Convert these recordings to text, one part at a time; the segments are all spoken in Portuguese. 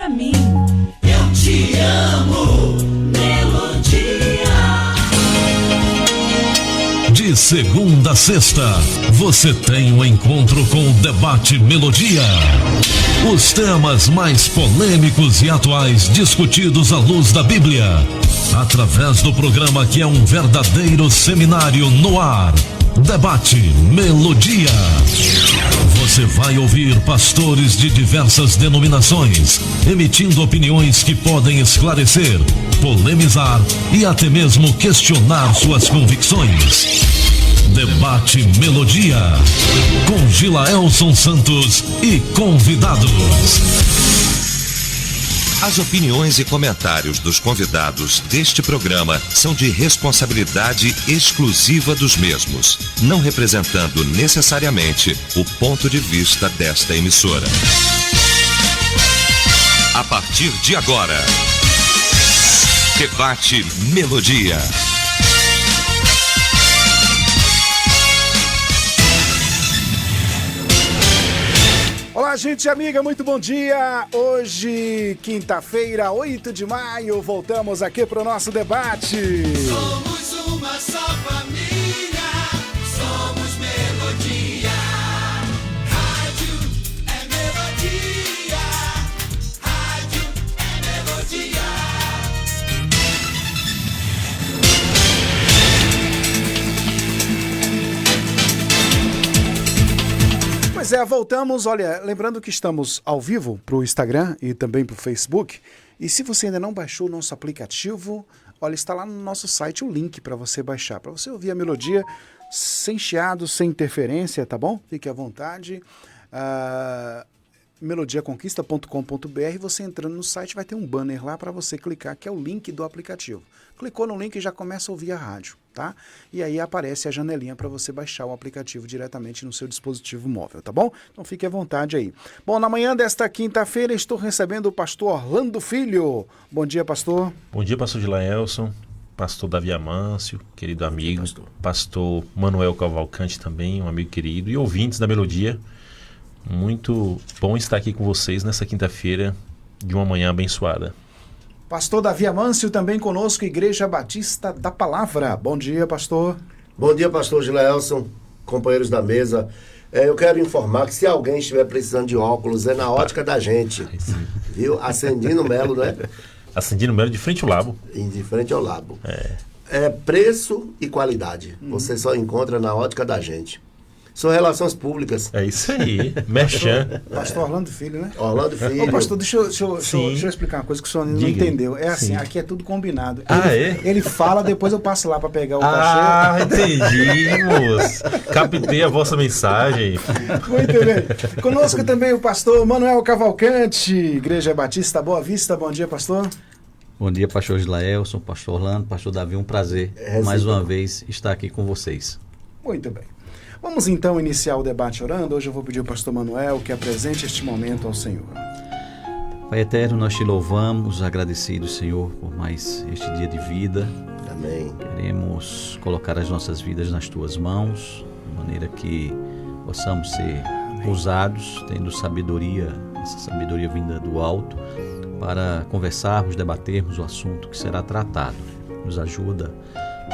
pra mim. Eu te amo, Melodia. De segunda a sexta, você tem um encontro com o Debate Melodia. Os temas mais polêmicos e atuais discutidos à luz da Bíblia. Através do programa que é um verdadeiro seminário no ar. Debate Melodia. Você vai ouvir pastores de diversas denominações, emitindo opiniões que podem esclarecer, polemizar e até mesmo questionar suas convicções. Debate Melodia, com Gilaelson Santos e convidados. As opiniões e comentários dos convidados deste programa são de responsabilidade exclusiva dos mesmos, não representando necessariamente o ponto de vista desta emissora. A partir de agora, Debate Melodia. Olá, gente amiga, muito bom dia! Hoje, quinta-feira, 8 de maio, voltamos aqui para o nosso debate. Somos uma só família, somos Melodia. Rádio é Melodia, rádio é Melodia. Pois é, voltamos, olha, lembrando que estamos ao vivo para o Instagram e também para o Facebook. E se você ainda não baixou o nosso aplicativo, olha, está lá no nosso site o link para você baixar, para você ouvir a melodia sem chiado, sem interferência, tá bom? Fique à vontade. melodiaconquista.com.br, você entrando no site vai ter um banner lá para você clicar, que é o link do aplicativo. Clicou no link e já começa a ouvir a rádio, tá? E aí aparece a janelinha para você baixar o aplicativo diretamente no seu dispositivo móvel, tá bom? Então fique à vontade aí. Bom, na manhã desta quinta-feira estou recebendo o pastor Orlando Filho. Bom dia, pastor. Bom dia, pastor Gilaelson, pastor Davi Amâncio, querido amigo, pastor Manuel Cavalcante também, um amigo querido, e ouvintes da Melodia. Muito bom estar aqui com vocês nessa quinta-feira de uma manhã abençoada. Pastor Davi Amâncio também conosco, Igreja Batista da Palavra. Bom dia, pastor. Bom dia, pastor Gilaelson, companheiros da mesa. Eu quero informar que se alguém estiver precisando de óculos, é na ótica da gente. Viu? Acendino Melo, né? Acendino Melo de frente ao Labo. De frente ao Labo. É preço e qualidade. Você só encontra na ótica da gente. São relações públicas. É isso aí, merchan. Pastor Orlando Filho, né? Orlando Filho. Ô, pastor, deixa eu explicar uma coisa que o senhor não entendeu. É assim, aqui é tudo combinado. Ele fala, depois eu passo lá para pegar o cachê. Entendi, moço. Captei a vossa mensagem. Muito bem. Conosco também o pastor Manuel Cavalcante, Igreja Batista Boa Vista. Bom dia, pastor. Bom dia, pastor Gilaelson, pastor Orlando, pastor Davi, um prazer mais uma vez estar aqui com vocês. Muito bem. Vamos então iniciar o debate orando. Hoje eu vou pedir ao pastor Manuel que apresente este momento ao Senhor. Pai eterno, nós te louvamos, agradecidos, Senhor, por mais este dia de vida. Amém. Queremos colocar as nossas vidas nas tuas mãos, de maneira que possamos ser usados, tendo sabedoria, essa sabedoria vinda do alto, para conversarmos, debatermos o assunto que será tratado. Nos ajuda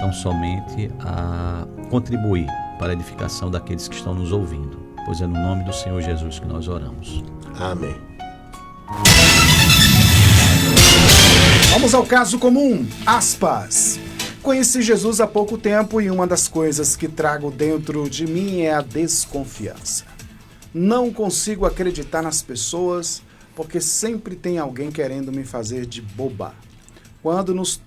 não somente a contribuir para a edificação daqueles que estão nos ouvindo, pois é no nome do Senhor Jesus que nós oramos. Amém. Vamos ao caso comum, aspas. Conheci Jesus há pouco tempo e uma das coisas que trago dentro de mim é a desconfiança. Não consigo acreditar nas pessoas porque sempre tem alguém querendo me fazer de boba. Quando nos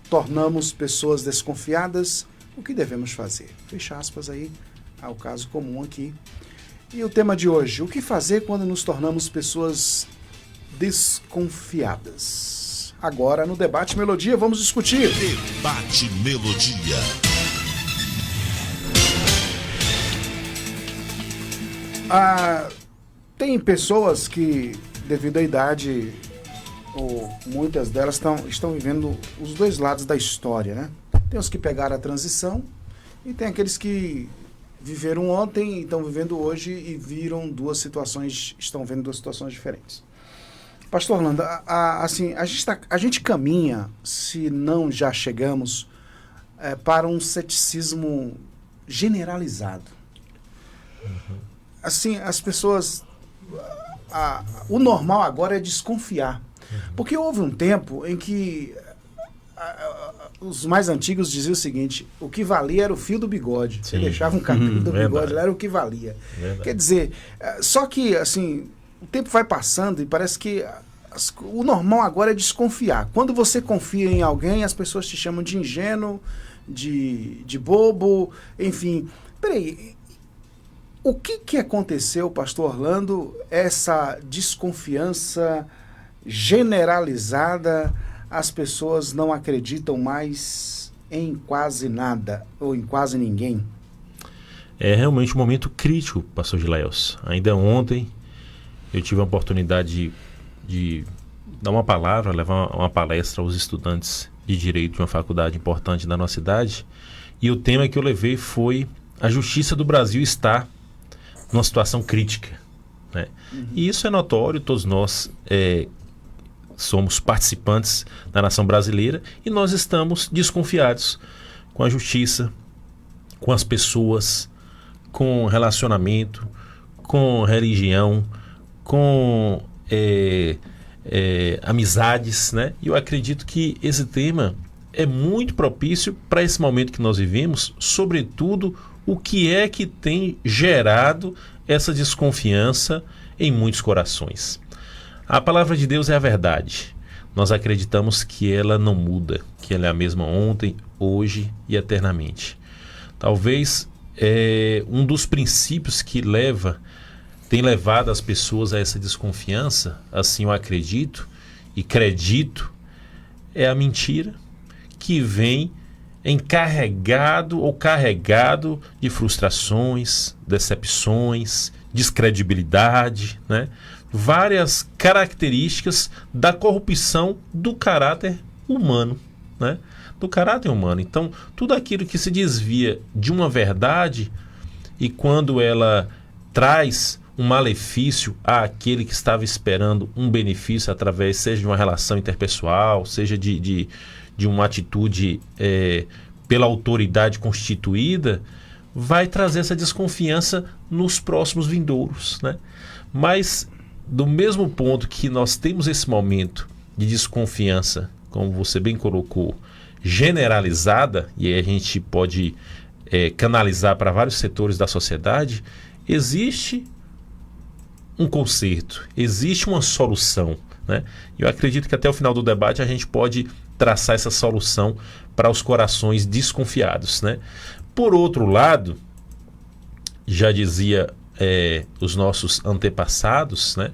tornamos pessoas desconfiadas, o que devemos fazer? Fecha aspas aí ao caso comum aqui. E o tema de hoje, o que fazer quando nos tornamos pessoas desconfiadas? Agora no Debate Melodia vamos discutir. Debate Melodia. Tem pessoas que, devido à idade, ou muitas delas estão vivendo os dois lados da história, né? Tem os que pegaram a transição e tem aqueles que viveram ontem e estão vivendo hoje e estão vendo duas situações diferentes. Pastor Orlando, assim, a gente caminha, se não já chegamos, para um ceticismo generalizado. Assim, as pessoas... o normal agora é desconfiar. Porque houve um tempo em que os mais antigos diziam o seguinte: o que valia era o fio do bigode. Você deixava um cabelo do bigode, lá era o que valia. Verdade. Quer dizer, só que assim, o tempo vai passando e parece que o normal agora é desconfiar. Quando você confia em alguém, as pessoas te chamam de ingênuo, de bobo, enfim. Peraí, o que aconteceu, pastor Orlando, essa desconfiança generalizada, as pessoas não acreditam mais em quase nada ou em quase ninguém? É realmente um momento crítico, pastor Gilaelson. Ainda ontem eu tive a oportunidade de dar uma palavra, levar uma palestra aos estudantes de direito de uma faculdade importante da nossa cidade, e o tema que eu levei foi: a justiça do Brasil está numa situação crítica, né? E isso é notório, todos nós somos participantes da nação brasileira e nós estamos desconfiados com a justiça, com as pessoas, com relacionamento, com religião, com amizades, né? E eu acredito que esse tema é muito propício para esse momento que nós vivemos, sobretudo o que é que tem gerado essa desconfiança em muitos corações. A palavra de Deus é a verdade. Nós acreditamos que ela não muda, que ela é a mesma ontem, hoje e eternamente. Talvez um dos princípios que tem levado as pessoas a essa desconfiança, assim eu acredito e acredito, é a mentira, que vem encarregado ou carregado de frustrações, decepções, descredibilidade, né? Várias características da corrupção do caráter humano, né? Do caráter humano. Então, tudo aquilo que se desvia de uma verdade, e quando ela traz um malefício àquele que estava esperando um benefício através, seja de uma relação interpessoal, seja de uma atitude pela autoridade constituída, vai trazer essa desconfiança nos próximos vindouros, né? Mas, do mesmo ponto que nós temos esse momento de desconfiança, como você bem colocou, generalizada, e aí a gente pode canalizar para vários setores da sociedade, existe um conserto, existe uma solução, né? Eu acredito que até o final do debate a gente pode traçar essa solução para os corações desconfiados, né? Por outro lado, já dizia os nossos antepassados, né,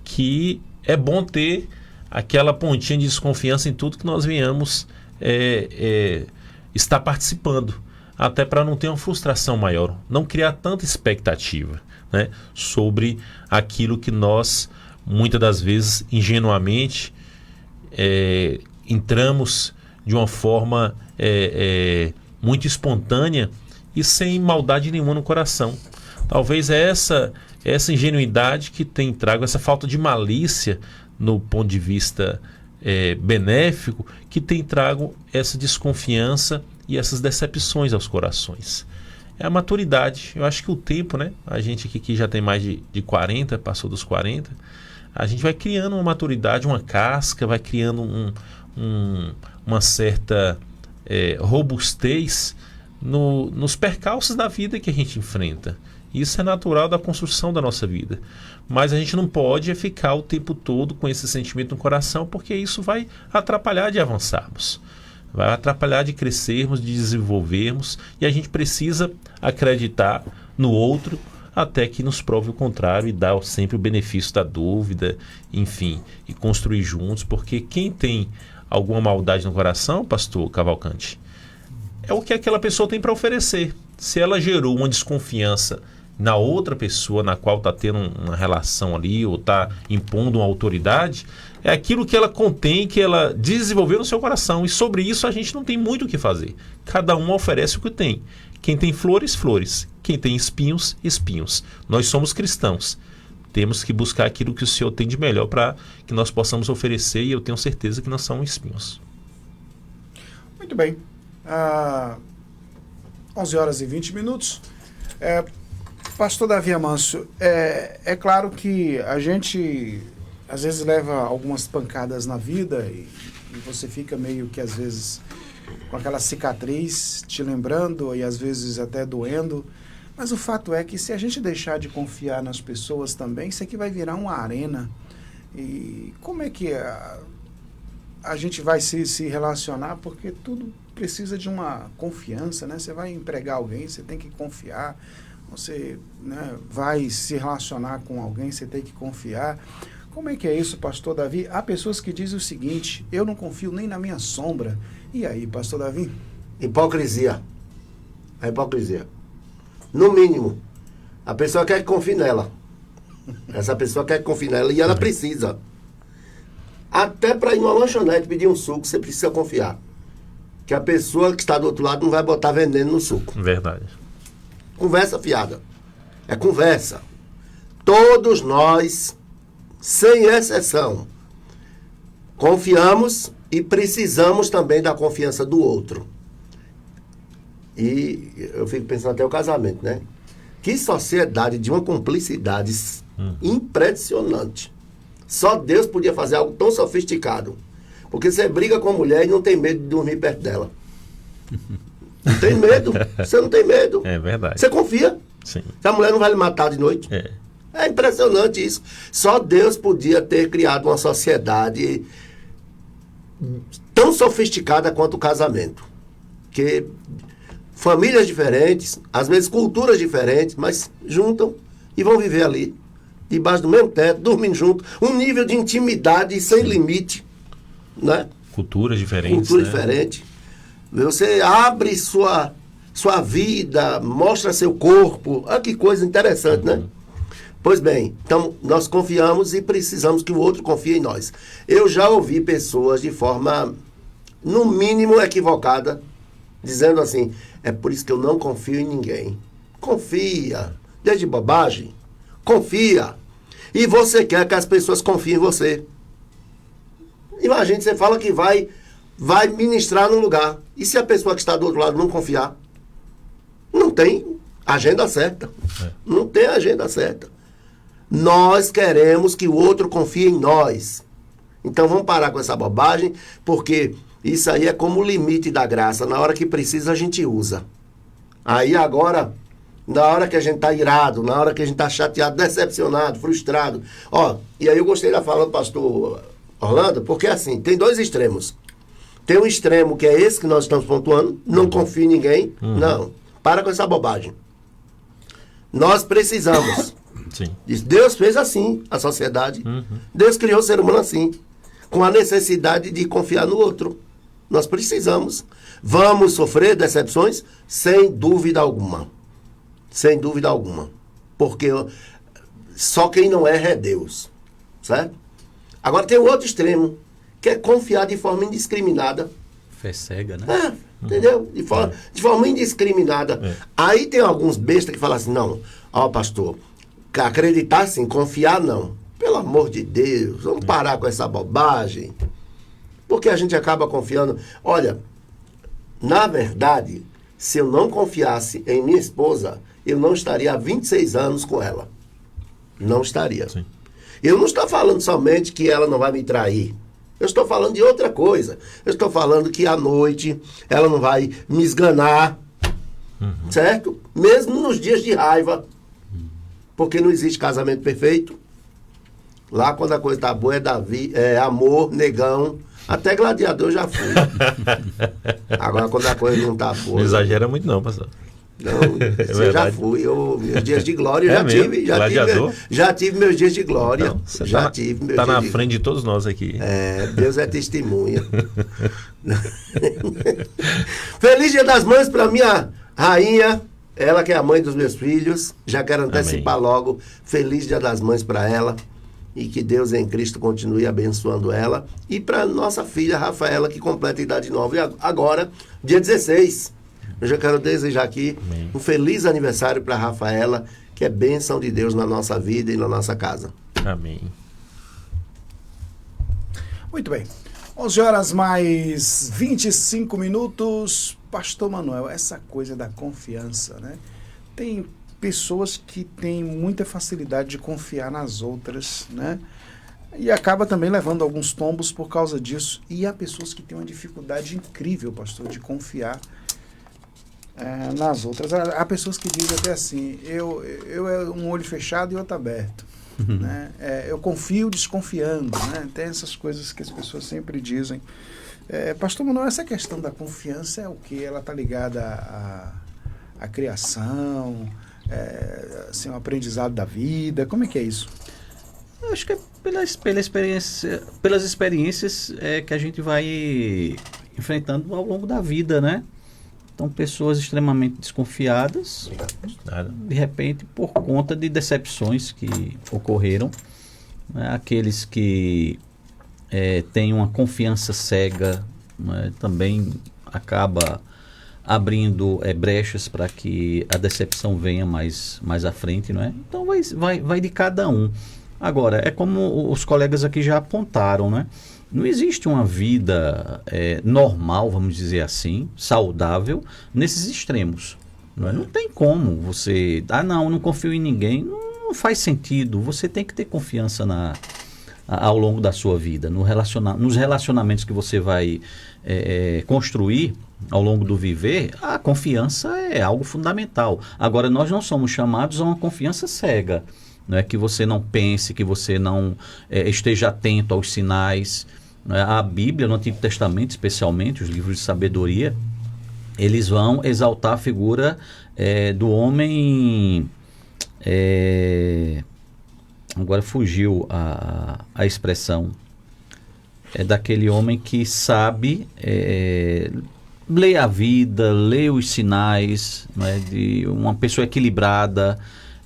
que é bom ter aquela pontinha de desconfiança em tudo que nós venhamos estar participando, até para não ter uma frustração maior, não criar tanta expectativa, né, sobre aquilo que nós, muitas das vezes, ingenuamente, entramos de uma forma muito espontânea e sem maldade nenhuma no coração. Talvez essa ingenuidade que tem trago, essa falta de malícia no ponto de vista benéfico, que tem trago essa desconfiança e essas decepções aos corações. É a maturidade. Eu acho que o tempo, né? A gente aqui que já tem mais de 40, passou dos 40, a gente vai criando uma maturidade, uma casca, vai criando uma certa robustez nos percalços da vida que a gente enfrenta. Isso é natural da construção da nossa vida. Mas a gente não pode ficar o tempo todo com esse sentimento no coração, porque isso vai atrapalhar de avançarmos. Vai atrapalhar de crescermos, de desenvolvermos, e a gente precisa acreditar no outro até que nos prove o contrário e dar sempre o benefício da dúvida, enfim, e construir juntos, porque quem tem alguma maldade no coração, pastor Cavalcante, é o que aquela pessoa tem para oferecer. Se ela gerou uma desconfiança na outra pessoa na qual está tendo uma relação ali, ou está impondo uma autoridade, é aquilo que ela contém, que ela desenvolveu no seu coração, e sobre isso a gente não tem muito o que fazer. Cada um oferece o que tem. Quem tem flores, flores. Quem tem espinhos, espinhos. Nós somos cristãos. temos que buscar aquilo que o Senhor tem de melhor para que nós possamos oferecer, e eu tenho certeza que não são espinhos. Muito bem. 11 horas e 20 minutos. Pastor Davi Amâncio, é claro que a gente às vezes leva algumas pancadas na vida e você fica meio que às vezes com aquela cicatriz te lembrando e às vezes até doendo. Mas o fato é que se a gente deixar de confiar nas pessoas também, isso aqui vai virar uma arena. E como é que a gente vai se relacionar? Porque tudo precisa de uma confiança, né? Você vai empregar alguém, você tem que confiar. Você, né, vai se relacionar com alguém, você tem que confiar. Como é que é isso, pastor Davi? Há pessoas que dizem o seguinte: eu não confio nem na minha sombra. E aí, pastor Davi? Hipocrisia. A hipocrisia. No mínimo, a pessoa quer que confie nela. Essa pessoa quer que confie nela e ela precisa. Até para ir numa lanchonete pedir um suco, você precisa confiar. Que a pessoa que está do outro lado não vai botar veneno no suco. Verdade. Conversa fiada. É conversa. Todos nós, sem exceção, confiamos e precisamos também da confiança do outro. E eu fico pensando até o casamento, né? Que sociedade de uma cumplicidade impressionante. Só Deus podia fazer algo tão sofisticado. Porque você briga com a mulher e não tem medo de dormir perto dela. Não tem medo. Você não tem medo. É verdade. Você confia. Sim. Que a mulher não vai lhe matar de noite. É impressionante isso. Só Deus podia ter criado uma sociedade tão sofisticada quanto o casamento. Que famílias diferentes, às vezes culturas diferentes, mas juntam e vão viver ali, debaixo do mesmo teto, dormindo junto, um nível de intimidade sem limite, né? Culturas diferentes. Cultura diferente. Você abre sua vida, mostra seu corpo. Ah, que coisa interessante, né? Pois bem, então nós confiamos e precisamos que o outro confie em nós. Eu já ouvi pessoas de forma, no mínimo, equivocada, dizendo assim: é por isso que eu não confio em ninguém. Confia. Desde bobagem. Confia. E você quer que as pessoas confiem em você. Imagine, você fala que vai ministrar num lugar. E se a pessoa que está do outro lado não confiar? Não tem agenda certa. Não tem agenda certa. Nós queremos que o outro confie em nós. Então vamos parar com essa bobagem, porque isso aí é como o limite da graça. Na hora que precisa, a gente usa. Aí agora, na hora que a gente está irado, na hora que a gente está chateado, decepcionado, frustrado. E aí eu gostei da fala do pastor Orlando, porque assim, tem dois extremos. Tem um extremo que é esse que nós estamos pontuando, não confia em ninguém. Não, para com essa bobagem. Nós precisamos. Sim. Deus fez assim a sociedade. Deus criou o ser humano assim, com a necessidade de confiar no outro. Nós precisamos. Vamos sofrer decepções? Sem dúvida alguma. Sem dúvida alguma. Porque só quem não erra é Deus. Certo? Agora tem o outro extremo, que é confiar de forma indiscriminada. Fé cega, né? Entendeu? De forma indiscriminada. Aí tem alguns bestas que falam assim: não, pastor, acreditar sim, confiar não. Pelo amor de Deus, vamos parar com essa bobagem. Porque a gente acaba confiando. Olha, na verdade, se eu não confiasse em minha esposa, eu não estaria há 26 anos com ela. Não estaria. Sim. Eu não estou falando somente que ela não vai me trair. Eu estou falando de outra coisa. Eu estou falando que à noite ela não vai me esganar. Certo? Mesmo nos dias de raiva. Porque não existe casamento perfeito. Lá quando a coisa tá boa é amor, negão. Até gladiador eu já fui. Agora quando a coisa não tá boa. Não exagera muito não, pastor. Não, eu já fui. Meus dias de glória eu já tive meus dias de glória. Então, você tive tá na frente de todos nós aqui. Deus é testemunha. Feliz Dia das Mães para minha rainha, ela que é a mãe dos meus filhos. Já quero antecipar logo. Feliz Dia das Mães para ela. E que Deus em Cristo continue abençoando ela. E para nossa filha Rafaela, que completa a idade nova. E agora, dia 16. Eu já quero desejar aqui um feliz aniversário para Rafaela. que é bênção de Deus na nossa vida e na nossa casa. Amém. Muito bem. 11 horas mais 25 minutos. Pastor Manuel, essa coisa da confiança, né? Tem pessoas que têm muita facilidade de confiar nas outras, né? E acaba também levando alguns tombos por causa disso. E há pessoas que têm uma dificuldade incrível, pastor, de confiar nas outras. Há pessoas que dizem até assim, eu é um olho fechado e outro aberto. Né? Eu confio desconfiando, né? Tem essas coisas que as pessoas sempre dizem. Pastor Manuel, essa questão da confiança é o que? Ela está ligada à criação, assim, ao aprendizado da vida? Como é que é isso? Eu acho que é pelas experiências que a gente vai enfrentando ao longo da vida, né? Então, pessoas extremamente desconfiadas, de repente, por conta de decepções que ocorreram, né? Aqueles que têm uma confiança cega, né? Também acaba abrindo brechas para que a decepção venha mais à frente, não é? Então, vai de cada um. Agora, é como os colegas aqui já apontaram, né? Não existe uma vida normal, vamos dizer assim, saudável, nesses extremos. Não tem como você... não confio em ninguém. Não faz sentido. Você tem que ter confiança ao longo da sua vida, nos relacionamentos que você vai construir ao longo do viver. A confiança é algo fundamental. Agora, nós não somos chamados a uma confiança cega. Não é que você não pense, que você não esteja atento aos sinais. A Bíblia, no Antigo Testamento, especialmente, os livros de sabedoria, eles vão exaltar a figura do homem... agora fugiu a expressão. É daquele homem que sabe ler a vida, ler os sinais, não é? De uma pessoa equilibrada.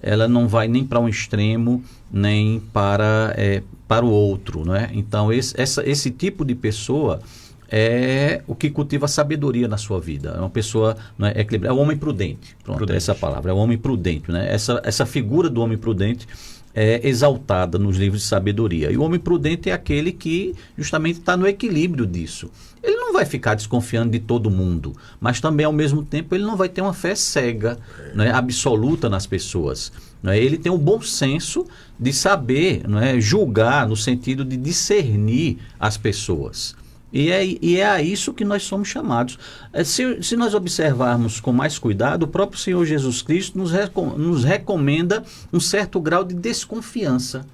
Ela não vai nem para um extremo, nem para o outro, não é? Então, esse tipo de pessoa é o que cultiva a sabedoria na sua vida. É uma pessoa, não é, equilibrada, é o homem prudente. Pronto, prudente. Essa palavra, é o homem prudente, né? Essa figura do homem prudente é exaltada nos livros de sabedoria. E o homem prudente é aquele que justamente está no equilíbrio disso. Ele não vai ficar desconfiando de todo mundo, mas também, ao mesmo tempo, ele não vai ter uma fé cega, né, absoluta nas pessoas. Né? Ele tem um bom senso de saber, né, julgar, no sentido de discernir as pessoas. E é a isso que nós somos chamados. Se nós observarmos com mais cuidado, o próprio Senhor Jesus Cristo nos recomenda um certo grau de desconfiança.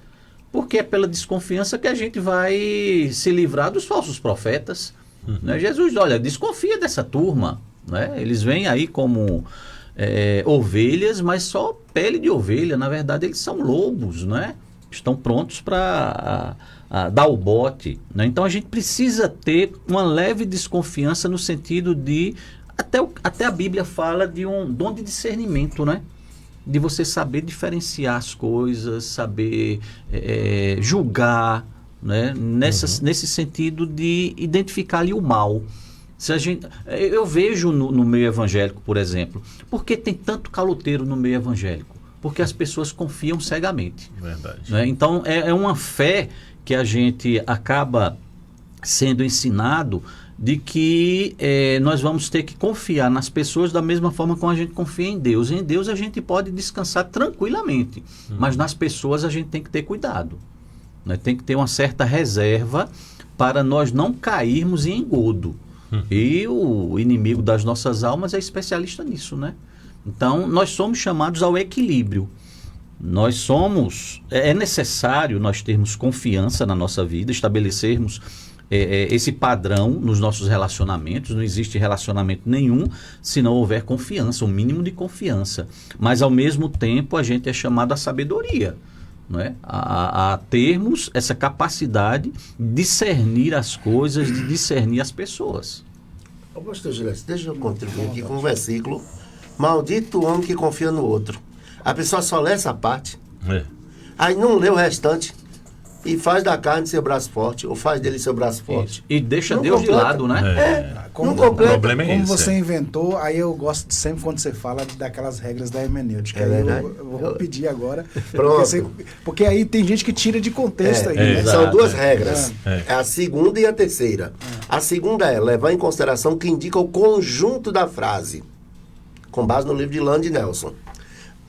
Porque é pela desconfiança que a gente vai se livrar dos falsos profetas. Né? Jesus, olha, desconfia dessa turma. Né? Eles vêm aí como ovelhas, mas só pele de ovelha. Na verdade, eles são lobos, né? Estão prontos para dar o bote. Né? Então, a gente precisa ter uma leve desconfiança no sentido de... Até a Bíblia fala de um dom de discernimento, né? De você saber diferenciar as coisas, saber julgar, né? Nesse sentido de identificar ali o mal. Eu vejo no meio evangélico, por exemplo, por que tem tanto caloteiro no meio evangélico? Porque as pessoas confiam cegamente. Verdade. Né? Então, é uma fé que a gente acaba sendo ensinado de que nós vamos ter que confiar nas pessoas da mesma forma como a gente confia em Deus. Em Deus a gente pode descansar tranquilamente, mas nas pessoas a gente tem que ter cuidado. Né? Tem que ter uma certa reserva para nós não cairmos em engodo. E o inimigo das nossas almas é especialista nisso, né? Então, nós somos chamados ao equilíbrio. É necessário nós termos confiança na nossa vida, estabelecermos esse padrão nos nossos relacionamentos. Não existe relacionamento nenhum se não houver confiança, um mínimo de confiança. Mas, ao mesmo tempo, a gente é chamado à sabedoria, não é? A termos essa capacidade de discernir as coisas, de discernir as pessoas. Ô, pastor Gilles, deixa eu contribuir aqui com um versículo. Maldito o homem que confia no outro. A pessoa só lê essa parte, aí não lê o restante. e faz da carne seu braço forte, ou faz dele seu braço forte. E deixa Não Deus de completa. lado, né? Não O completa. problema é Como esse. você inventou, aí eu gosto sempre quando você fala daquelas regras da hermenêutica. É Aí verdade. eu vou pedir agora. Pronto. Porque aí tem gente que tira de contexto aí. né? exato. São duas regras. É. É a segunda e a terceira. A segunda é levar em consideração o que indica o conjunto da frase, com base no livro de Land Nelson.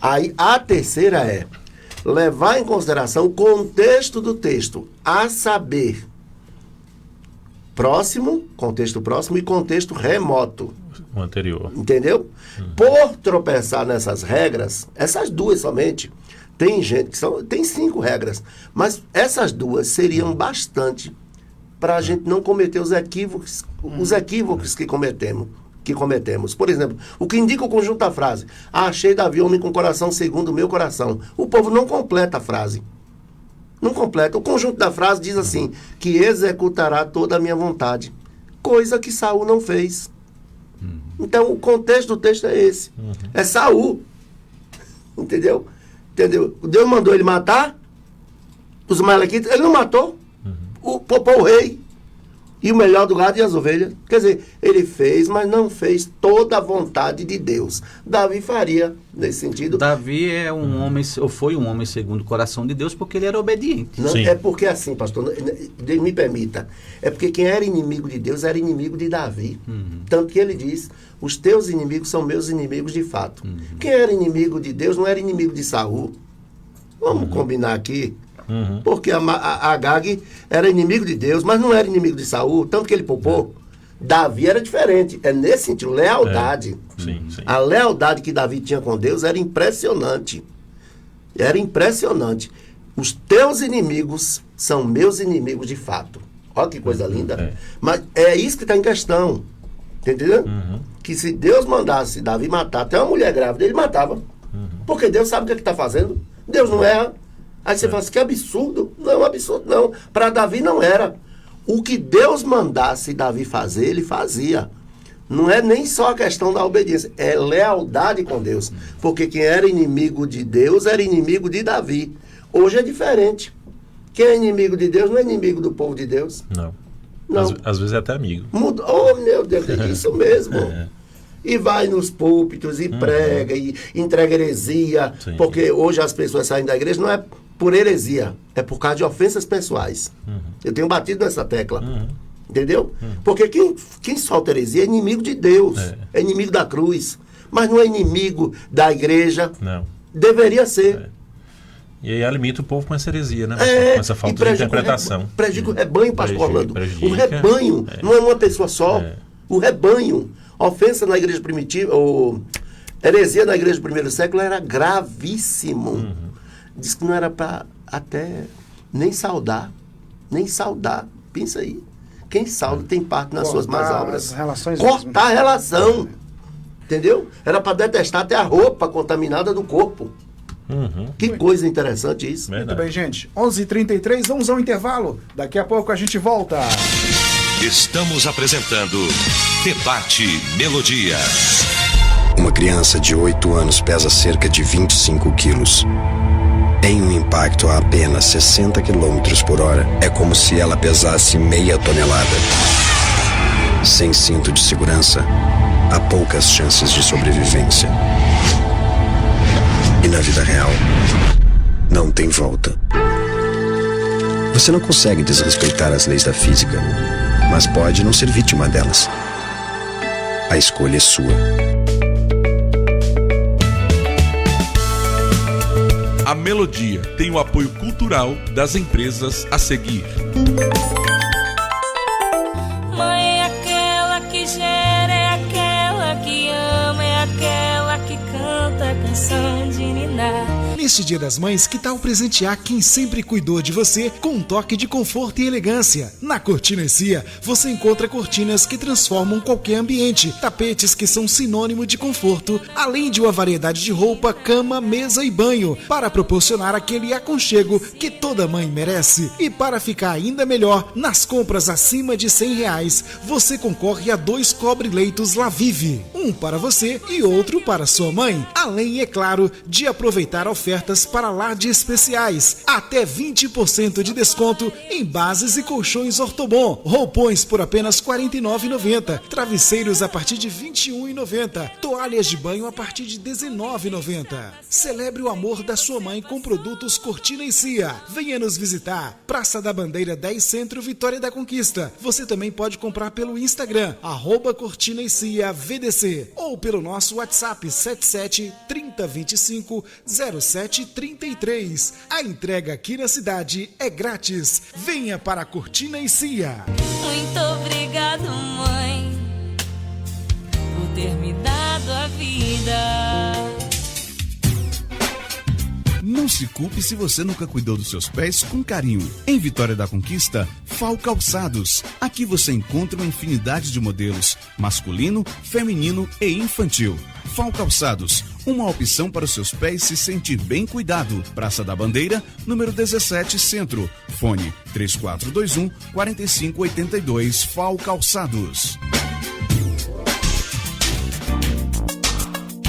Aí a terceira é levar em consideração o contexto do texto, a saber, próximo, contexto próximo e contexto remoto. O anterior. Entendeu? Por tropeçar nessas regras, essas duas somente, tem gente que tem 5 regras, mas essas duas seriam bastante para a gente não cometer os equívocos que cometemos. Por exemplo, o que indica o conjunto da frase: achei Davi homem com coração segundo o meu coração. O povo não completa a frase. Não completa. O conjunto da frase diz assim: que executará toda a minha vontade. Coisa que Saul não fez. Então, o contexto do texto é esse. É Saul. Entendeu? Deus mandou ele matar os Amalequitas. Ele não matou. Poupou o rei. E o melhor do gado e as ovelhas. Quer dizer, ele fez, mas não fez toda a vontade de Deus. Davi faria, nesse sentido. Davi é um homem, ou foi um homem segundo o coração de Deus, porque ele era obediente. Não, Sim. é porque assim, pastor, Deus me permita. É porque quem era inimigo de Deus era inimigo de Davi. Tanto que ele diz: os teus inimigos são meus inimigos de fato. Quem era inimigo de Deus não era inimigo de Saul. Vamos combinar aqui. Porque a Agag era inimigo de Deus, mas não era inimigo de Saul, tanto que ele poupou. Davi era diferente. É nesse sentido, lealdade. Sim. A lealdade que Davi tinha com Deus era impressionante. Era impressionante. Os teus inimigos são meus inimigos de fato. Olha que coisa linda. Mas é isso que está em questão. Entendeu? Que se Deus mandasse Davi matar até uma mulher grávida, ele matava. Porque Deus sabe o que está fazendo. Deus não erra. Aí você fala assim: que absurdo. Não, absurdo não. Para Davi não era. O que Deus mandasse Davi fazer, ele fazia. Não é nem só a questão da obediência, é lealdade com Deus. Porque quem era inimigo de Deus era inimigo de Davi. Hoje é diferente. Quem é inimigo de Deus não é inimigo do povo de Deus. Não. Não. Às vezes é até amigo. Mudou. Oh, meu Deus, é isso mesmo. E vai nos púlpitos e prega e entrega heresia. Sim. Porque hoje as pessoas saem da igreja não é por heresia, é por causa de ofensas pessoais. Eu tenho batido nessa tecla. Entendeu? Porque quem solta heresia é inimigo de Deus, é inimigo da cruz, mas não é inimigo da igreja. Não. Deveria ser. E aí alimenta o povo com essa heresia, né? Com essa falta de interpretação. Prejudica o rebanho, pastor Orlando. Prejudica. O rebanho, não é uma pessoa só. O rebanho. Ofensa na igreja primitiva, ou heresia na igreja do primeiro século era gravíssimo. Diz que não era para até nem saudar. Pensa aí. Quem sauda tem parte nas suas más obras. As relações Cortar a relação. Entendeu? Era para detestar até a roupa contaminada do corpo. Que coisa interessante isso. Muito bem, gente. 11h33, vamos ao intervalo. Daqui a pouco a gente volta. Estamos apresentando Debate Melodia. Uma criança de 8 anos pesa cerca de 25 quilos. Em um impacto a apenas 60 km por hora, é como se ela pesasse meia tonelada. Sem cinto de segurança, há poucas chances de sobrevivência. E na vida real, não tem volta. Você não consegue desrespeitar as leis da física, mas pode não ser vítima delas. A escolha é sua. A Melodia tem o apoio cultural das empresas a seguir. Mãe é aquela que gera, é aquela que ama, é aquela que canta a canção de ninar. Neste Dia das Mães, que tal presentear quem sempre cuidou de você com um toque de conforto e elegância? Na Cortina Cia, você encontra cortinas que transformam qualquer ambiente, tapetes que são sinônimo de conforto, além de uma variedade de roupa, cama, mesa e banho, para proporcionar aquele aconchego que toda mãe merece. E para ficar ainda melhor, nas compras acima de R$100, você concorre a 2 cobre-leitos Lavive, um para você e outro para sua mãe, além, é claro, de aproveitar a oferta ofertas para lá de especiais. Até 20% de desconto em bases e colchões Ortobon. Roupões por apenas R$ 49,90. Travesseiros a partir de R$ 21,90. Toalhas de banho a partir de R$ 19,90. Celebre o amor da sua mãe com produtos Cortina e Cia. Venha nos visitar. Praça da Bandeira 10 Centro, Vitória da Conquista. Você também pode comprar pelo Instagram, @Cortina e Cia VDC, ou pelo nosso WhatsApp 77 3025 0733. A entrega aqui na cidade é grátis. Venha para a Cortina e Cia. Muito obrigado, mãe, por ter me dado a vida. Não se culpe se você nunca cuidou dos seus pés com carinho. Em Vitória da Conquista, FAO Calçados. Aqui você encontra uma infinidade de modelos, masculino, feminino e infantil. FAO Calçados, uma opção para os seus pés se sentir bem cuidado. Praça da Bandeira, número 17, Centro. Fone 3421-4582, FAO Calçados.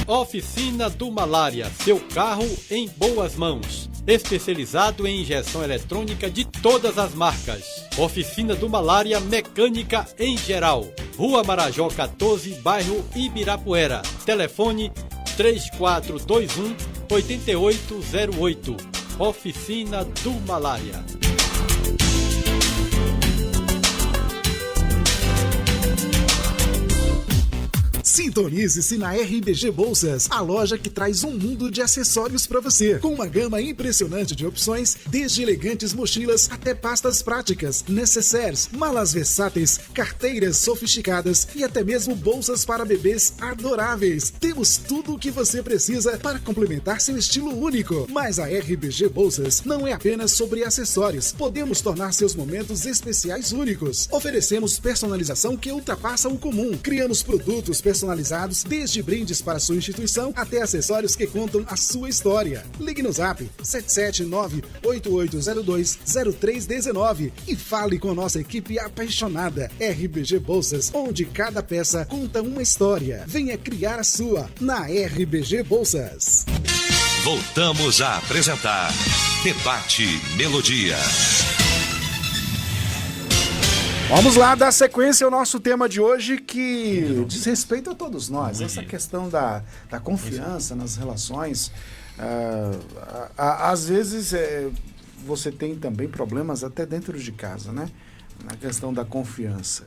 Oficina do Malária, seu carro em boas mãos. Especializado em injeção eletrônica de todas as marcas. Oficina do Malária Mecânica em geral. Rua Marajó 14, bairro Ibirapuera. Telefone 3421-8808. Oficina do Malária. Sintonize-se na RBG Bolsas, a loja que traz um mundo de acessórios para você, com uma gama impressionante de opções, desde elegantes mochilas até pastas práticas, necessaires, malas versáteis, carteiras sofisticadas e até mesmo bolsas para bebês adoráveis. Temos tudo o que você precisa para complementar seu estilo único. Mas a RBG Bolsas não é apenas sobre acessórios. Podemos tornar seus momentos especiais únicos. Oferecemos personalização que ultrapassa o comum. Criamos produtos personalizados, desde brindes para sua instituição até acessórios que contam a sua história. Ligue no Zap 779-8802-0319 e fale com a nossa equipe apaixonada. RBG Bolsas, onde cada peça conta uma história. Venha criar a sua na RBG Bolsas. Voltamos a apresentar Debate Melodia. Vamos lá dar sequência ao nosso tema de hoje, que diz respeito a todos nós. Essa questão da confiança nas relações. Às vezes você tem também problemas até dentro de casa, né? Na questão da confiança.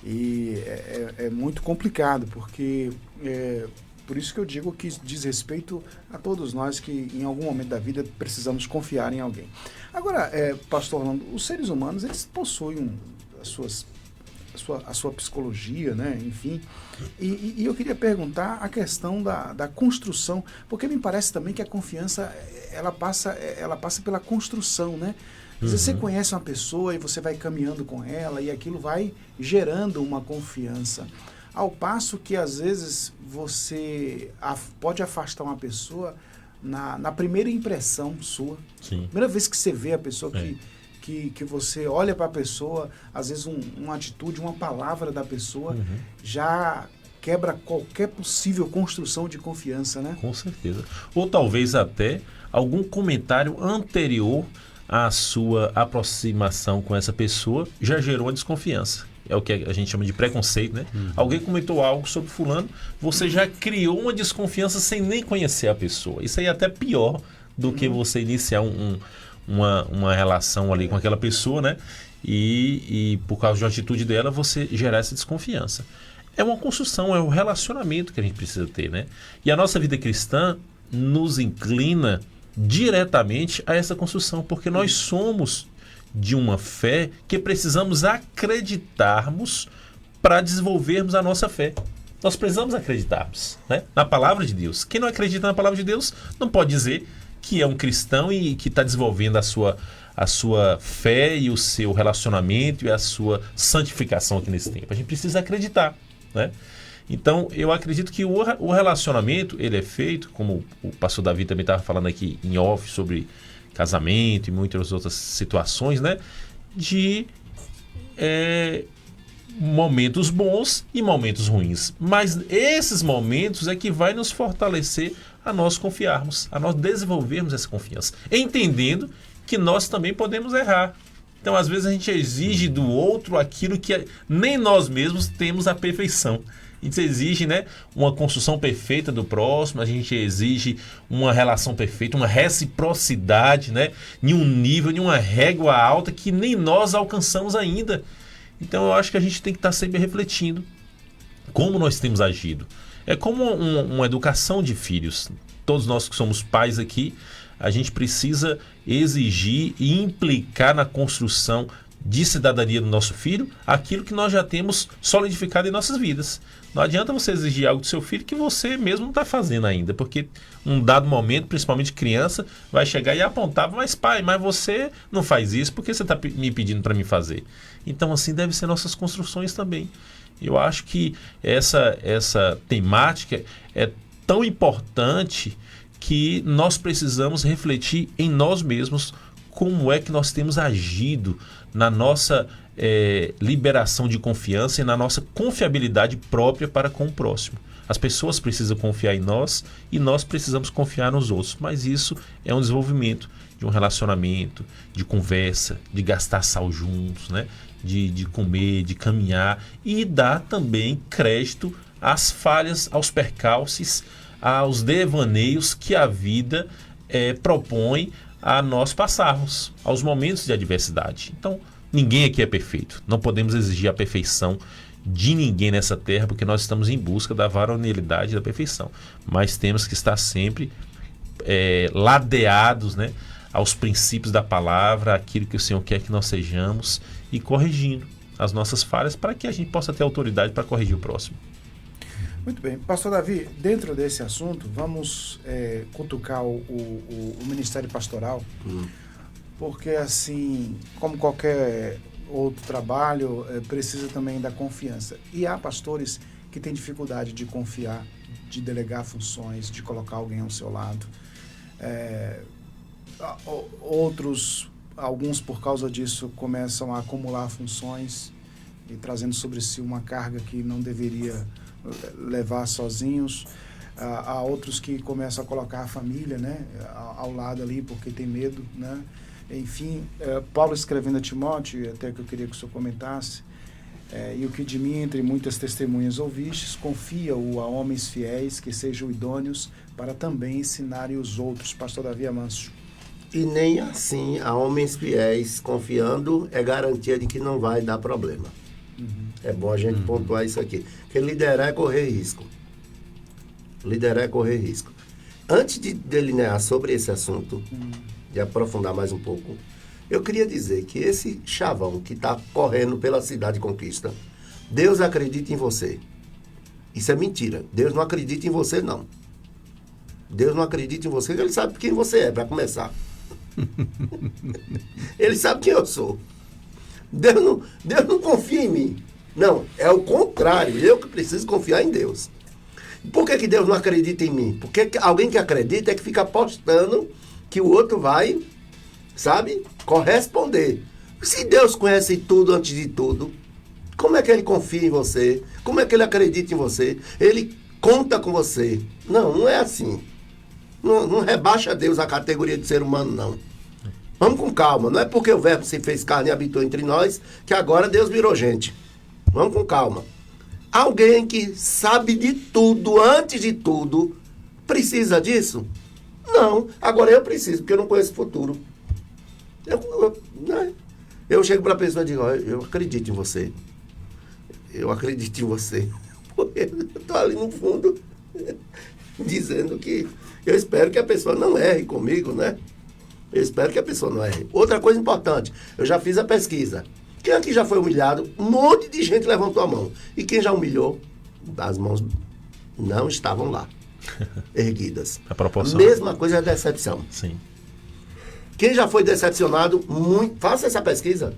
E é muito complicado, porque por isso que eu digo que diz respeito a todos nós que em algum momento da vida precisamos confiar em alguém. Agora, pastor Orlando, os seres humanos, eles possuem a sua psicologia, né? Enfim. E eu queria perguntar a questão da construção, porque me parece também que a confiança ela passa pela construção, né? Às vezes você conhece uma pessoa e você vai caminhando com ela e aquilo vai gerando uma confiança. Ao passo que às vezes você pode afastar uma pessoa na primeira impressão sua. Sim. Primeira vez que você vê a pessoa que você olha para a pessoa, às vezes uma atitude, uma palavra da pessoa já quebra qualquer possível construção de confiança, né? Com certeza. Ou talvez até algum comentário anterior à sua aproximação com essa pessoa já gerou uma desconfiança. É o que a gente chama de preconceito, né? Alguém comentou algo sobre fulano, você já criou uma desconfiança sem nem conhecer a pessoa. Isso aí é até pior do que você iniciar uma relação ali com aquela pessoa, né? E por causa de uma atitude dela, você gerar essa desconfiança. É uma construção, é um relacionamento que a gente precisa ter, né? E a nossa vida cristã nos inclina diretamente a essa construção, porque nós somos de uma fé que precisamos acreditarmos para desenvolvermos a nossa fé. Nós precisamos acreditarmos, né? Na palavra de Deus. Quem não acredita na palavra de Deus não pode dizer que é um cristão e que está desenvolvendo a sua fé e o seu relacionamento e a sua santificação aqui nesse tempo. A gente precisa acreditar, né? Então, eu acredito que o relacionamento, ele é feito, como o pastor Davi também estava falando aqui em off sobre casamento e muitas outras situações, né? De momentos bons e momentos ruins. Mas esses momentos é que vai nos fortalecer a nós confiarmos, a nós desenvolvermos essa confiança, entendendo que nós também podemos errar. Então, às vezes, a gente exige do outro aquilo que nem nós mesmos temos a perfeição. A gente exige, né, uma construção perfeita do próximo, a gente exige uma relação perfeita, uma reciprocidade, né, em um nível, em uma régua alta que nem nós alcançamos ainda. Então, eu acho que a gente tem que estar sempre refletindo como nós temos agido. É como uma educação de filhos. Todos nós que somos pais aqui, a gente precisa exigir e implicar na construção de cidadania do nosso filho aquilo que nós já temos solidificado em nossas vidas. Não adianta você exigir algo do seu filho que você mesmo não está fazendo ainda, porque um dado momento, principalmente criança, vai chegar e apontar, mas pai, mas você não faz isso, por que você está me pedindo para mim fazer? Então assim devem ser nossas construções também. Eu acho que essa temática é tão importante que nós precisamos refletir em nós mesmos como é que nós temos agido na nossa liberação de confiança e na nossa confiabilidade própria para com o próximo. As pessoas precisam confiar em nós e nós precisamos confiar nos outros, mas isso é um desenvolvimento de um relacionamento, de conversa, de gastar sal juntos, né? de comer, de caminhar e dar também crédito às falhas, aos percalços, aos devaneios que a vida propõe a nós passarmos, aos momentos de adversidade. Então, ninguém aqui é perfeito. Não podemos exigir a perfeição de ninguém nessa terra, porque nós estamos em busca da varonilidade e da perfeição. Mas temos que estar sempre ladeados, né, aos princípios da palavra, aquilo que o Senhor quer que nós sejamos, e corrigindo as nossas falhas para que a gente possa ter autoridade para corrigir o próximo. Muito bem. Pastor Davi, dentro desse assunto, vamos cutucar o Ministério Pastoral, porque assim, como qualquer outro trabalho, precisa também da confiança. E há pastores que têm dificuldade de confiar, de delegar funções, de colocar alguém ao seu lado. Outros, alguns por causa disso, começam a acumular funções e trazendo sobre si uma carga que não deveria levar sozinhos. Há outros que começam a colocar a família, né, ao lado ali porque tem medo, né? Enfim, Paulo escrevendo a Timóteo, até que eu queria que o senhor comentasse, e o que de mim entre muitas testemunhas ouvistes, confia-o a homens fiéis que sejam idôneos para também ensinarem os outros. Pastor Davi Amâncio. E nem assim a homens fiéis confiando é garantia de que não vai dar problema. É bom a gente pontuar isso aqui. Porque liderar é correr risco. Liderar é correr risco. Antes de delinear sobre esse assunto, de aprofundar mais um pouco, eu queria dizer que esse chavão que está correndo pela cidade de Conquista, Deus acredita em você. Isso é mentira. Deus não acredita em você, não. Deus não acredita em você, porque Ele sabe quem você é, para começar. Ele sabe quem eu sou. Deus não confia em mim. Não, é o contrário. Eu que preciso confiar em Deus. Por que Deus não acredita em mim? Porque alguém que acredita é que fica apostando que o outro vai, sabe, corresponder. Se Deus conhece tudo antes de tudo, como é que Ele confia em você? Como é que Ele acredita em você? Ele conta com você. Não é assim. Não rebaixa Deus a categoria de ser humano, não. Vamos com calma. Não é porque o Verbo se fez carne e habitou entre nós que agora Deus virou gente. Vamos com calma. Alguém que sabe de tudo, antes de tudo, precisa disso? Não. Agora eu preciso, porque eu não conheço o futuro. Eu chego para a pessoa e digo, eu acredito em você. Eu acredito em você. Porque eu estou ali no fundo dizendo que eu espero que a pessoa não erre comigo, né? Eu espero que a pessoa não erre. Outra coisa importante, eu já fiz a pesquisa. Quem aqui já foi humilhado? Um monte de gente levantou a mão. E quem já humilhou? As mãos não estavam lá, erguidas. A proporção. Mesma coisa é a decepção. Sim. Quem já foi decepcionado, faça essa pesquisa.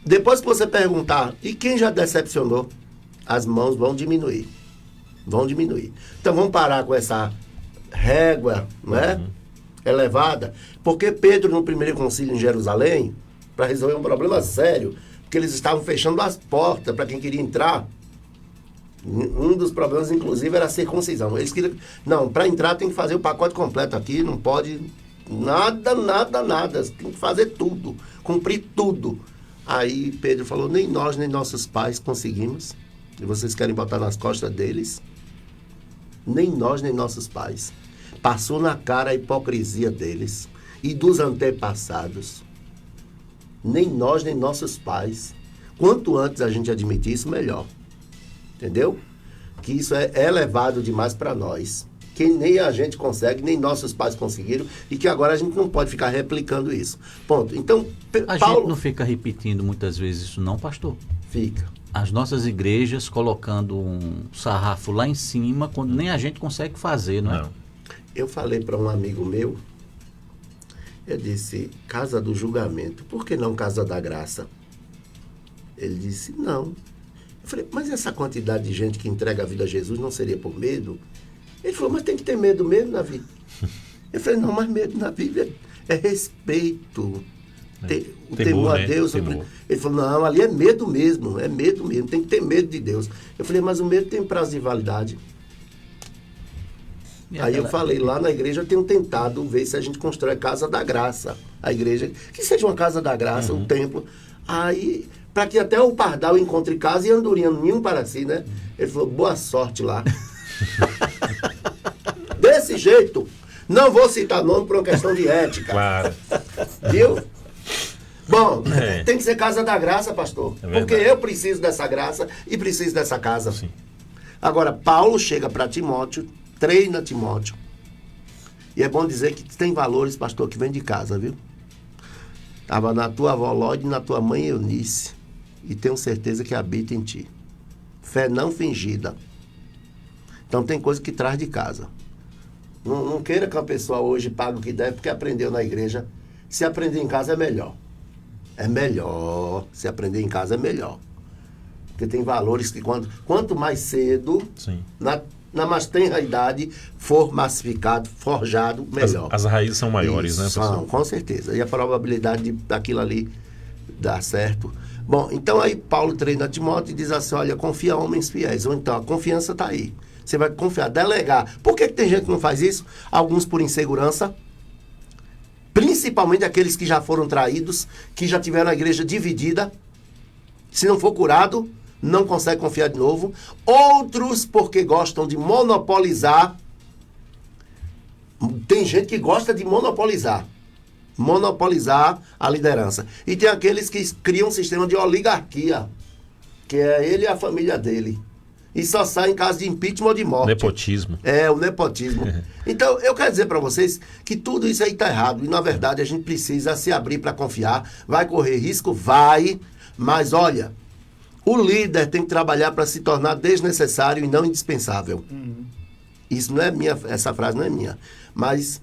Depois que você perguntar, e quem já decepcionou? As mãos vão diminuir. Vão diminuir. Então vamos parar com essa régua, não é? Elevada. Porque Pedro, no primeiro concílio em Jerusalém, para resolver um problema sério, porque eles estavam fechando as portas para quem queria entrar, Um dos problemas, inclusive, era a circuncisão. Eles queriam... Não, para entrar tem que fazer o pacote completo aqui, não pode... Nada. Tem que fazer tudo, cumprir tudo. Aí Pedro falou, nem nós, nem nossos pais conseguimos. E vocês querem botar nas costas deles? Nem nós, nem nossos pais. Passou na cara a hipocrisia deles e dos antepassados. Nem nós, nem nossos pais. Quanto antes a gente admitir isso, melhor. Entendeu? Que isso é elevado demais para nós. Que nem a gente consegue, nem nossos pais conseguiram, e que agora a gente não pode ficar replicando isso. Ponto. Então, a gente não fica repetindo muitas vezes isso não, pastor? Fica. As nossas igrejas colocando um sarrafo lá em cima, quando nem a gente consegue fazer, não é? Não. Eu falei para um amigo meu, eu disse, casa do julgamento, por que não casa da graça? Ele disse, não. Eu falei, mas essa quantidade de gente que entrega a vida a Jesus não seria por medo? Ele falou, mas tem que ter medo mesmo na vida. Eu falei, não, mas medo na Bíblia é respeito. O temor a Deus. Temor. Ele falou, não, ali é medo mesmo, tem que ter medo de Deus. Eu falei, mas o medo tem prazo de validade. Aí eu falei, lá na igreja eu tenho tentado ver se a gente constrói a casa da graça. A igreja, que seja uma casa da graça, um templo. Aí, para que até o pardal encontre casa e andorinha nenhum para si, né? Ele falou, boa sorte lá. Desse jeito, não vou citar nome por uma questão de ética. Claro. Viu? Bom, tem que ser casa da graça, pastor. Porque eu preciso dessa graça e preciso dessa casa. Sim. Agora, Paulo chega para Timóteo, treina Timóteo. E é bom dizer que tem valores, pastor, que vem de casa, viu? Estava na tua avó Lóide e na tua mãe Eunice. E tenho certeza que habita em ti. Fé não fingida. Então tem coisa que traz de casa. Não queira que a pessoa hoje pague o que deve porque aprendeu na igreja. Se aprender em casa é melhor. É melhor. Se aprender em casa é melhor. Porque tem valores que quanto mais cedo, na mais tenra idade, for massificado, forjado, melhor. As raízes são maiores, isso, né, professor? São, com certeza. E a probabilidade daquilo ali dar certo. Bom, então aí Paulo treina Timóteo e diz assim, olha, confia em homens fiéis. Ou então, a confiança está aí. Você vai confiar, delegar. Por que tem gente que não faz isso? Alguns por insegurança, principalmente aqueles que já foram traídos, que já tiveram a igreja dividida. Se não for curado, não consegue confiar de novo. Outros porque gostam de monopolizar. Tem gente que gosta de monopolizar a liderança. E tem aqueles que criam um sistema de oligarquia, que é ele e a família dele. E só sai em caso de impeachment ou de morte. Nepotismo. É, o nepotismo. Então, eu quero dizer para vocês que tudo isso aí está errado. E, na verdade, a gente precisa se abrir para confiar. Vai correr risco? Vai. Mas, olha, o líder tem que trabalhar para se tornar desnecessário e não indispensável. Isso não é minha, essa frase não é minha. Mas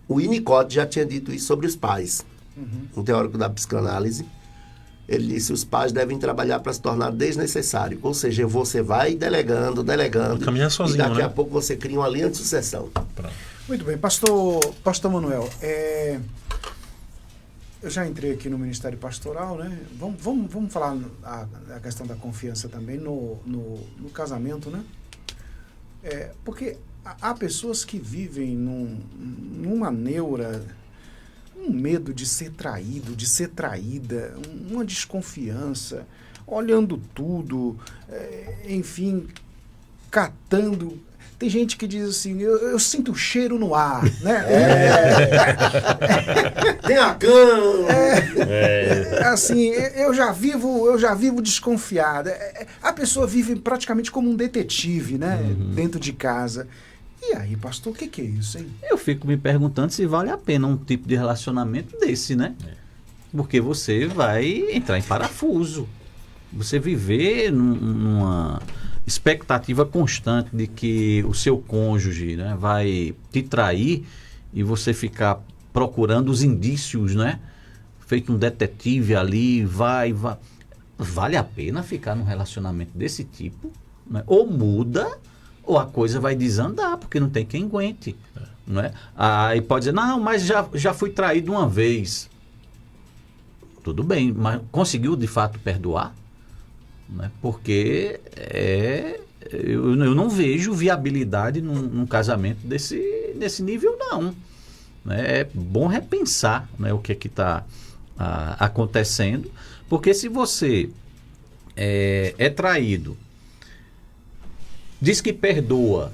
o Winnicott já tinha dito isso sobre os pais. Um teórico da psicanálise. Ele disse, os pais devem trabalhar para se tornar desnecessário. Ou seja, você vai delegando. Caminhar sozinho, e daqui a pouco você cria uma linha de sucessão. Pronto. Muito bem. Pastor Manuel, eu já entrei aqui no Ministério Pastoral, né? Vamos falar a questão da confiança também no casamento, né? Porque há pessoas que vivem numa neura, um medo de ser traído, de ser traída, uma desconfiança, olhando tudo, enfim, catando. Tem gente que diz assim, eu sinto o cheiro no ar, né? Tem a cama. Assim, eu já vivo desconfiada. A pessoa vive praticamente como um detetive, né? Dentro de casa. E aí, pastor, o que é isso, hein? Eu fico me perguntando se vale a pena um tipo de relacionamento desse, né? Porque você vai entrar em parafuso. Você viver numa expectativa constante de que o seu cônjuge, né, vai te trair e você ficar procurando os indícios, né? Feito um detetive ali, vai. Vale a pena ficar num relacionamento desse tipo? Né? Ou muda, ou a coisa vai desandar, porque não tem quem aguente. Não é? Aí pode dizer, não, mas já fui traído uma vez. Tudo bem, mas conseguiu de fato perdoar? Né? Porque eu não vejo viabilidade num casamento desse nível, não. É bom repensar, né, o que está acontecendo, porque se você é traído, diz que perdoa,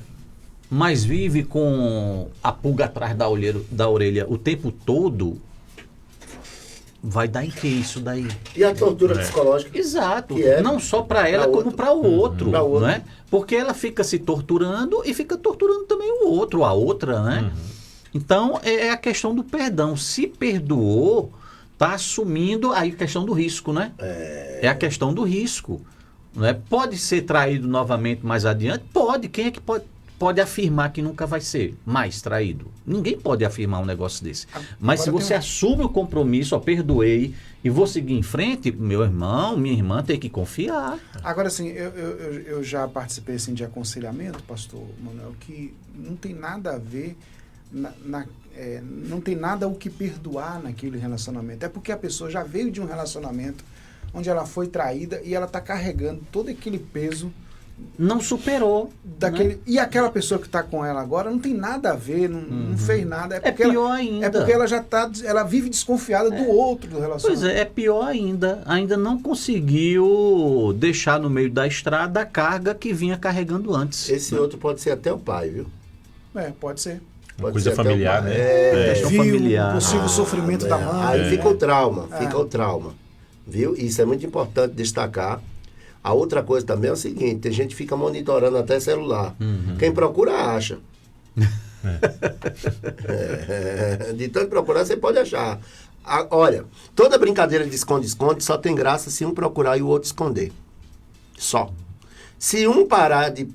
mas vive com a pulga atrás da orelha o tempo todo, vai dar em que isso daí? E a tortura psicológica? Exato. Não só para ela, como para o outro. Não é? Porque ela fica se torturando e fica torturando também o outro, a outra, né? Então, é a questão do perdão. Se perdoou, está assumindo aí a questão do risco, né? É a questão do risco. Não é? Pode ser traído novamente mais adiante? Pode. Quem é que pode afirmar que nunca vai ser mais traído? Ninguém pode afirmar um negócio desse. Mas se você assume o compromisso, perdoei e vou seguir em frente, meu irmão, minha irmã tem que confiar. Agora, assim, eu já participei assim, de aconselhamento, pastor Manuel, que não tem nada a ver, não tem nada o que perdoar naquele relacionamento. É porque a pessoa já veio de um relacionamento onde ela foi traída e ela está carregando todo aquele peso. Não superou. Né? E aquela pessoa que está com ela agora não tem nada a ver, não fez nada. É pior ainda. É porque ela já ela vive desconfiada do outro, do relacionamento. Pois é pior ainda. Ainda não conseguiu deixar no meio da estrada a carga que vinha carregando antes. Esse outro pode ser até o pai, viu? Pode ser. Uma coisa familiar, né? Questão familiar. O possível sofrimento da mãe. Aí fica o trauma, viu? Isso é muito importante destacar. A outra coisa também é o seguinte, tem gente que fica monitorando até celular. Quem procura, acha. De tanto procurar, você pode achar. Olha, toda brincadeira de esconde-esconde só tem graça se um procurar e o outro esconder. Só. Se um parar de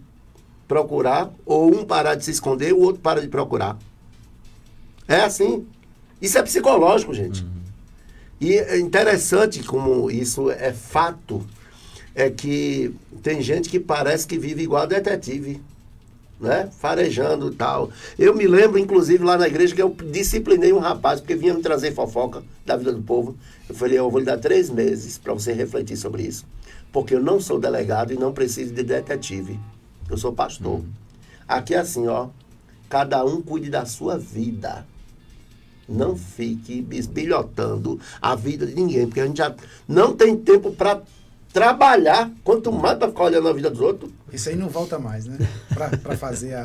procurar, ou um parar de se esconder, o outro para de procurar. É assim. Isso é psicológico, gente. E é interessante como isso é fato, é que tem gente que parece que vive igual detetive, né? Farejando e tal. Eu me lembro, inclusive, lá na igreja, que eu disciplinei um rapaz, porque vinha me trazer fofoca da vida do povo. Eu falei, eu vou lhe dar 3 meses para você refletir sobre isso. Porque eu não sou delegado e não preciso de detetive. Eu sou pastor. Aqui é assim, ó. Cada um cuide da sua vida. Não fique bisbilhotando a vida de ninguém, porque a gente já não tem tempo para trabalhar, quanto mais para ficar olhando a vida dos outros. Isso aí não volta mais, né? Para fazer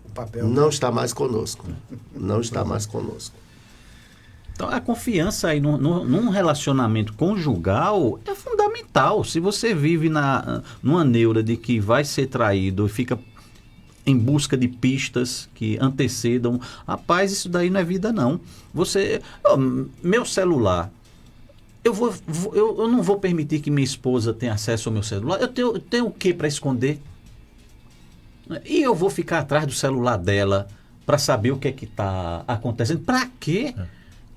o papel. Não está mais conosco. Não está mais conosco. Então, a confiança aí num relacionamento conjugal é fundamental. Se você vive numa neura de que vai ser traído e fica em busca de pistas que antecedam, rapaz, isso daí não é vida, não. Meu celular, eu não vou permitir que minha esposa tenha acesso ao meu celular. Eu tenho o que para esconder? E eu vou ficar atrás do celular dela para saber o que é que está acontecendo? Para quê?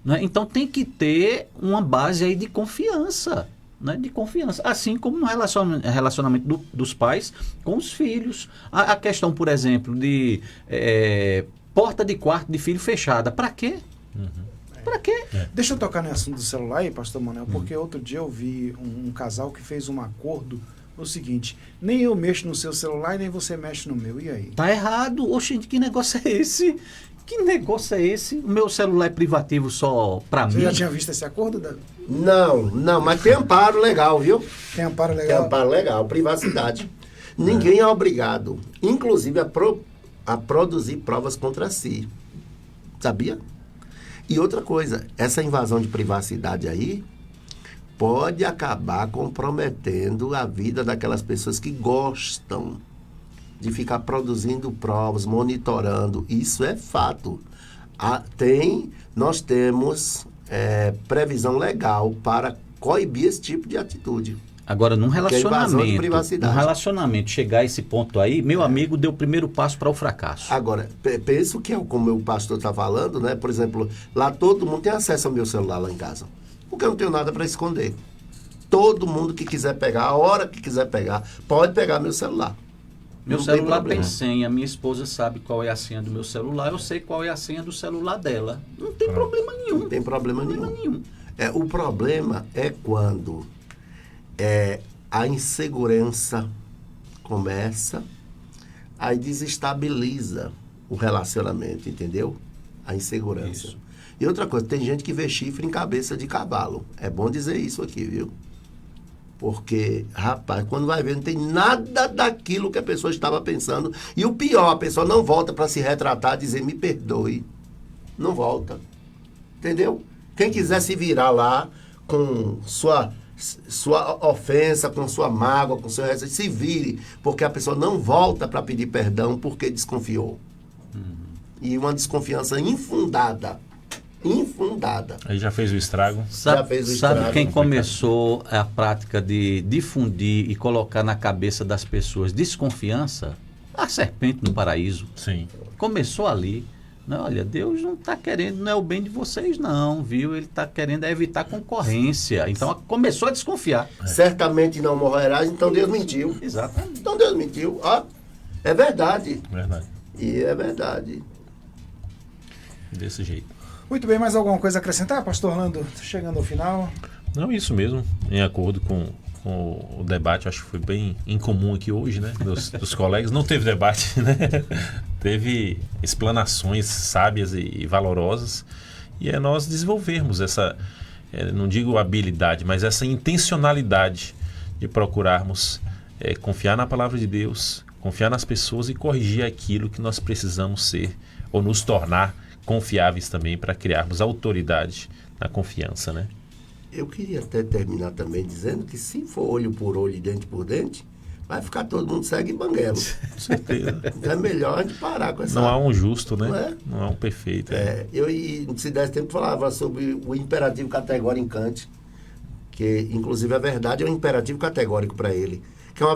Né? Então tem que ter uma base aí de confiança. Né? De confiança. Assim como no relacionamento dos pais com os filhos. A questão, por exemplo, de porta de quarto de filho fechada. Para quê? Para quê? Deixa eu tocar no assunto do celular aí, pastor Manuel, porque outro dia eu vi um casal que fez um acordo o seguinte: nem eu mexo no seu celular e nem você mexe no meu. E aí? Tá errado. Oxente, que negócio é esse? Que negócio é esse? O meu celular é privativo só para mim? Você já tinha visto esse acordo, Davi? Não, mas tem amparo legal, viu? Tem amparo legal? Tem amparo legal, privacidade. Ninguém é obrigado, inclusive, a produzir provas contra si. Sabia? E outra coisa, essa invasão de privacidade aí pode acabar comprometendo a vida daquelas pessoas que gostam de ficar produzindo provas, monitorando. Isso é fato. Nós temos previsão legal para coibir esse tipo de atitude. Agora, num relacionamento, chegar a esse ponto aí, meu amigo deu o primeiro passo para o fracasso. Agora, penso que é como o pastor está falando, né? Por exemplo, lá todo mundo tem acesso ao meu celular lá em casa. Porque eu não tenho nada para esconder. Todo mundo que quiser pegar, a hora que quiser pegar, pode pegar meu celular. Meu celular tem senha, minha esposa sabe qual é a senha do meu celular, eu sei qual é a senha do celular dela. Não tem problema nenhum. Não tem problema nenhum. O problema é quando a insegurança Começa, aí desestabiliza o relacionamento, entendeu? A insegurança. Isso. E outra coisa, tem gente que vê chifre em cabeça de cavalo. É bom dizer isso aqui, viu? Porque, rapaz, quando vai ver, não tem nada daquilo que a pessoa estava pensando. E o pior, a pessoa não volta para se retratar, dizer, me perdoe. Não volta. Entendeu? Quem quiser se virar lá com sua ofensa, com sua mágoa, com seu resto, se vire, porque a pessoa não volta para pedir perdão porque desconfiou. E uma desconfiança infundada. Aí já fez o estrago. Sabe quem começou a prática de difundir e colocar na cabeça das pessoas desconfiança? A serpente no paraíso. Sim. Começou ali. Não, olha, Deus não está querendo, não é o bem de vocês não, viu? Ele está querendo evitar concorrência. Então começou a desconfiar. Certamente não morrerás, então Deus mentiu. Exatamente. Então Deus mentiu. Ó, é verdade. Verdade. E é verdade. Desse jeito. Muito bem, mais alguma coisa a acrescentar, pastor Orlando? Chegando ao final. Não, isso mesmo. Em acordo com o debate, acho que foi bem incomum aqui hoje, né? Dos colegas. Não teve debate, né? Teve explanações sábias e valorosas. E é nós desenvolvermos essa, não digo habilidade, mas essa intencionalidade de procurarmos confiar na palavra de Deus, confiar nas pessoas e corrigir aquilo que nós precisamos ser ou nos tornar confiáveis também para criarmos autoridade na confiança, né? Eu queria até terminar também dizendo que se for olho por olho e dente por dente, vai ficar todo mundo cego e banguelo. Com certeza. Então é melhor a gente parar com essa... Não há um justo, né? Não é? Não há um perfeito. Eu, se desse tempo, falava sobre o imperativo categórico em Kant, que inclusive a verdade é um imperativo categórico para ele. Que é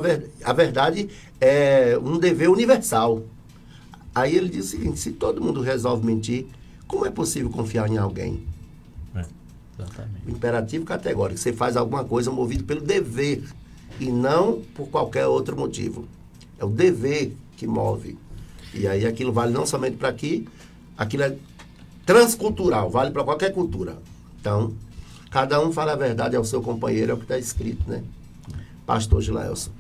a verdade é um dever universal. Aí ele diz o seguinte, se todo mundo resolve mentir, como é possível confiar em alguém? Exatamente. O imperativo categórico, você faz alguma coisa movido pelo dever e não por qualquer outro motivo. É o dever que move. E aí aquilo vale não somente para aqui, aquilo é transcultural, vale para qualquer cultura. Então, cada um fala a verdade ao seu companheiro, é o que está escrito, né? Pastor Gilaelson.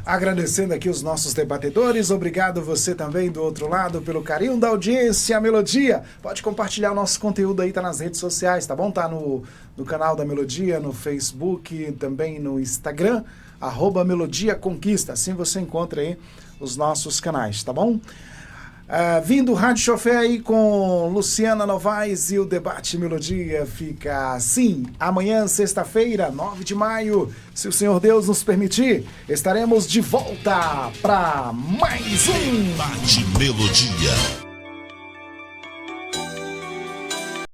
Agradecendo aqui os nossos debatedores, obrigado você também do outro lado pelo carinho da audiência, a Melodia. Pode compartilhar o nosso conteúdo aí, tá nas redes sociais, tá bom? Tá no canal da Melodia, no Facebook, também no Instagram, @Melodia Conquista. Assim você encontra aí os nossos canais, tá bom? Vindo o Rádio Chofé aí com Luciana Novaes e o Debate Melodia fica assim. Amanhã, sexta-feira, 9 de maio, se o Senhor Deus nos permitir, estaremos de volta para mais um Debate Melodia.